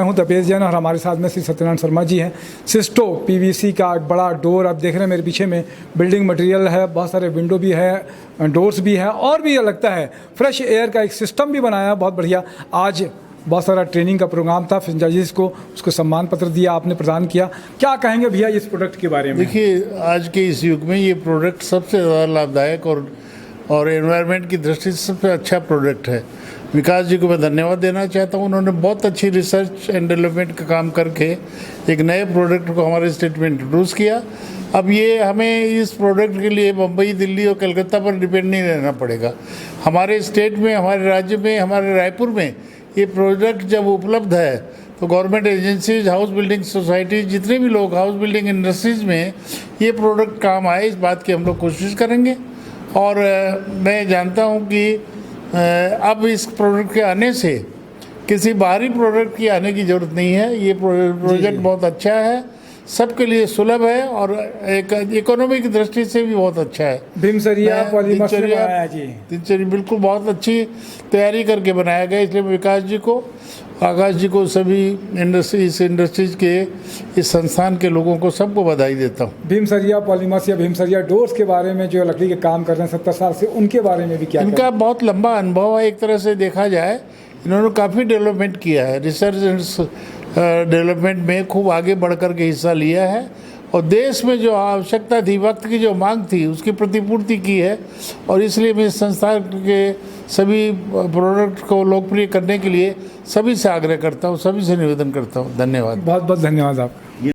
मैं हूं तपेश जैन और हमारे साथ में श्री सत्यनारायण शर्मा जी हैं। सिस्टो पीवीसी का एक बड़ा डोर आप देख रहे हैं मेरे पीछे में, बिल्डिंग मटेरियल है, बहुत सारे विंडो भी है, डोर्स भी है और भी ये लगता है फ्रेश एयर का एक सिस्टम भी बनाया, बहुत बढ़िया। आज बहुत सारा ट्रेनिंग का प्रोग्राम था, फ्रेंचाइजीज को उसको सम्मान पत्र दिया आपने, प्रदान किया। क्या कहेंगे भैया इस प्रोडक्ट के बारे में? देखिए, आज के इस युग में ये प्रोडक्ट सबसे ज़्यादा लाभदायक और एनवायरनमेंट की दृष्टि से सबसे अच्छा प्रोडक्ट है। विकास जी को मैं धन्यवाद देना चाहता हूँ। उन्होंने बहुत अच्छी रिसर्च एंड डेवलपमेंट का काम करके एक नए प्रोडक्ट को हमारे स्टेट में इंट्रोड्यूस किया। अब ये हमें इस प्रोडक्ट के लिए मुंबई, दिल्ली और कलकत्ता पर डिपेंड नहीं रहना पड़ेगा। हमारे स्टेट में, हमारे राज्य में, हमारे रायपुर में ये प्रोडक्ट जब उपलब्ध है तो government agencies, house building society, जितने भी लोग हाउस बिल्डिंग इंडस्ट्रीज़ में ये प्रोडक्ट काम आए, इस बात की हम लोग कोशिश करेंगे। और मैं जानता हूँ कि अब इस प्रोडक्ट के आने से किसी बाहरी प्रोडक्ट की आने की ज़रूरत नहीं है। ये प्रोजेक्ट बहुत अच्छा है, सबके लिए सुलभ है और एक इकोनॉमी की दृष्टि से भी बहुत अच्छा है। भीमसरिया पॉलीमर्स ने बनाया जी। दिनचर्या बिल्कुल बहुत अच्छी तैयारी करके बनाया गया, इसलिए मैं विकास जी को, आकाश जी को, सभी इंडस्ट्रीज के इस संस्थान के लोगों को सबको बधाई देता हूँ। भीमसरिया पॉलीमर्स या भीमसरिया डोर्स के बारे में जो लकड़ी के काम कर रहे हैं 70 साल से, उनके बारे में भी क्या? इनका बहुत लंबा अनुभव है। एक तरह से देखा जाए, इन्होंने काफ़ी डेवलपमेंट किया है, रिसर्च एंड डेवलपमेंट में खूब आगे बढ़ कर के हिस्सा लिया है और देश में जो आवश्यकता थी, वक्त की जो मांग थी, उसकी प्रतिपूर्ति की है। और इसलिए मैं इस संस्थान के सभी प्रोडक्ट को लोकप्रिय करने के लिए सभी से आग्रह करता हूँ, सभी से निवेदन करता हूँ। धन्यवाद। बहुत बहुत धन्यवाद आपका।